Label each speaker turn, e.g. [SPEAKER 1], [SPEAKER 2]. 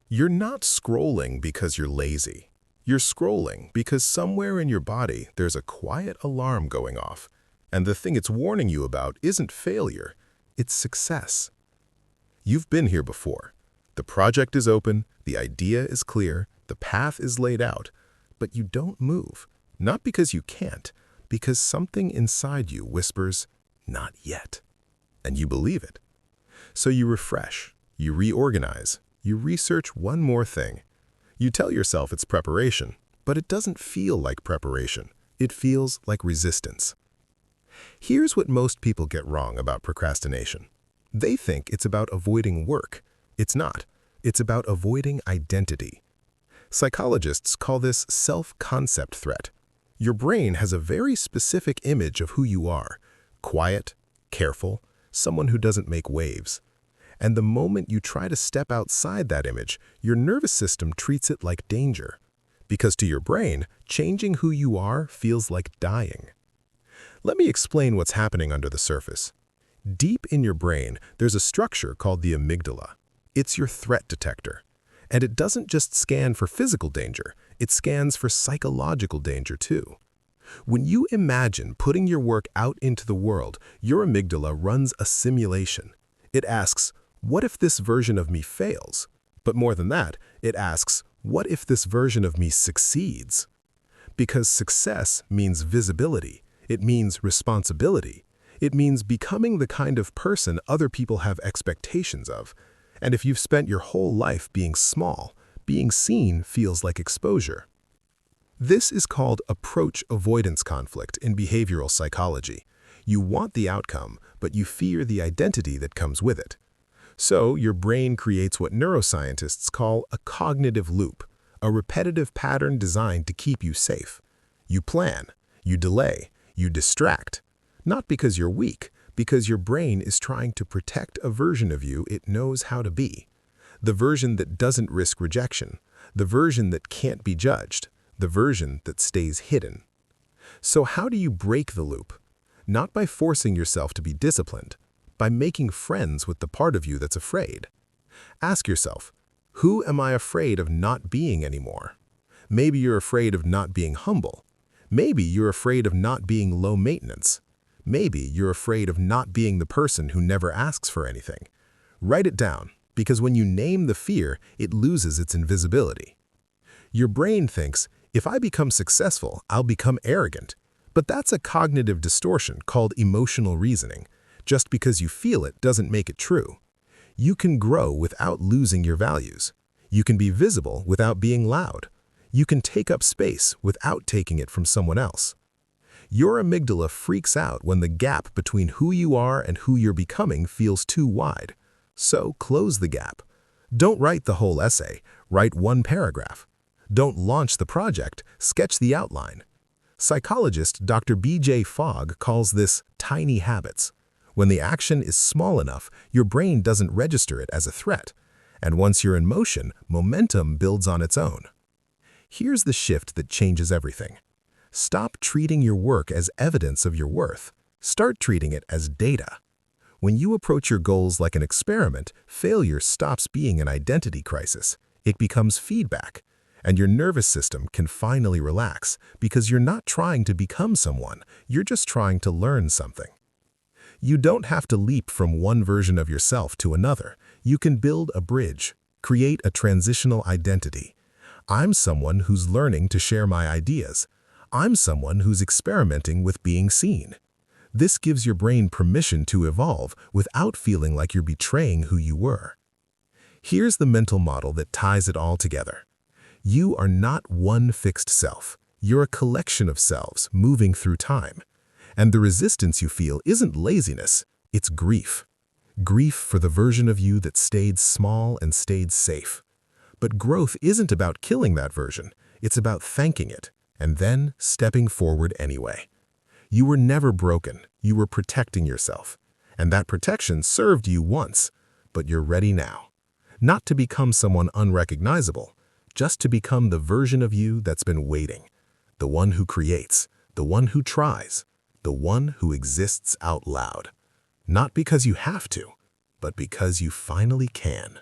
[SPEAKER 1] You're not scrolling because you're lazy. You're scrolling because somewhere in your body there's a quiet alarm going off, and the thing it's warning you about isn't failure, it's success. You've been here before. The project is open, the idea is clear, the path is laid out, but you don't move, not because you can't, because something inside you whispers, "Not yet." And you believe it. So you refresh, you reorganize, you research one more thing. You tell yourself it's preparation, but it doesn't feel like preparation. It feels like resistance. Here's what most people get wrong about procrastination. They think it's about avoiding work. It's not. It's about avoiding identity. Psychologists call this self-concept threat. Your brain has a very specific image of who you are: quiet, careful, someone who doesn't make waves. And the moment you try to step outside that image, your nervous system treats it like danger. Because to your brain, changing who you are feels like dying. Let me explain what's happening under the surface. Deep in your brain, there's a structure called the amygdala. It's your threat detector. And it doesn't just scan for physical danger, it scans for psychological danger too. When you imagine putting your work out into the world, your amygdala runs a simulation. It asks, what if this version of me fails? But more than that, it asks, what if this version of me succeeds? Because success means visibility. It means responsibility. It means becoming the kind of person other people have expectations of. And if you've spent your whole life being small, being seen feels like exposure. This is called approach-avoidance conflict in behavioral psychology. You want the outcome, but you fear the identity that comes with it. So your brain creates what neuroscientists call a cognitive loop, a repetitive pattern designed to keep you safe. You plan, you delay, you distract, not because you're weak, because your brain is trying to protect a version of you it knows how to be. The version that doesn't risk rejection, the version that can't be judged, the version that stays hidden. So how do you break the loop? Not by forcing yourself to be disciplined, by making friends with the part of you that's afraid. Ask yourself, who am I afraid of not being anymore? Maybe you're afraid of not being humble. Maybe you're afraid of not being low maintenance. Maybe you're afraid of not being the person who never asks for anything. Write it down, because when you name the fear, it loses its invisibility. Your brain thinks, if I become successful, I'll become arrogant. But that's a cognitive distortion called emotional reasoning. Just because you feel it doesn't make it true. You can grow without losing your values. You can be visible without being loud. You can take up space without taking it from someone else. Your amygdala freaks out when the gap between who you are and who you're becoming feels too wide. So close the gap. Don't write the whole essay, write one paragraph. Don't launch the project, sketch the outline. Psychologist Dr. B.J. Fogg calls this tiny habits. When the action is small enough, your brain doesn't register it as a threat. And once you're in motion, momentum builds on its own. Here's the shift that changes everything. Stop treating your work as evidence of your worth. Start treating it as data. When you approach your goals like an experiment, failure stops being an identity crisis. It becomes feedback. And your nervous system can finally relax because you're not trying to become someone, you're just trying to learn something. You don't have to leap from one version of yourself to another. You can build a bridge, create a transitional identity. I'm someone who's learning to share my ideas. I'm someone who's experimenting with being seen. This gives your brain permission to evolve without feeling like you're betraying who you were. Here's the mental model that ties it all together. You are not one fixed self. You're a collection of selves moving through time. And the resistance you feel isn't laziness, it's grief. Grief for the version of you that stayed small and stayed safe. But growth isn't about killing that version, it's about thanking it, and then stepping forward anyway. You were never broken, you were protecting yourself. And that protection served you once, but you're ready now. Not to become someone unrecognizable, just to become the version of you that's been waiting. The one who creates, the one who tries, the one who exists out loud. Not because you have to, but because you finally can.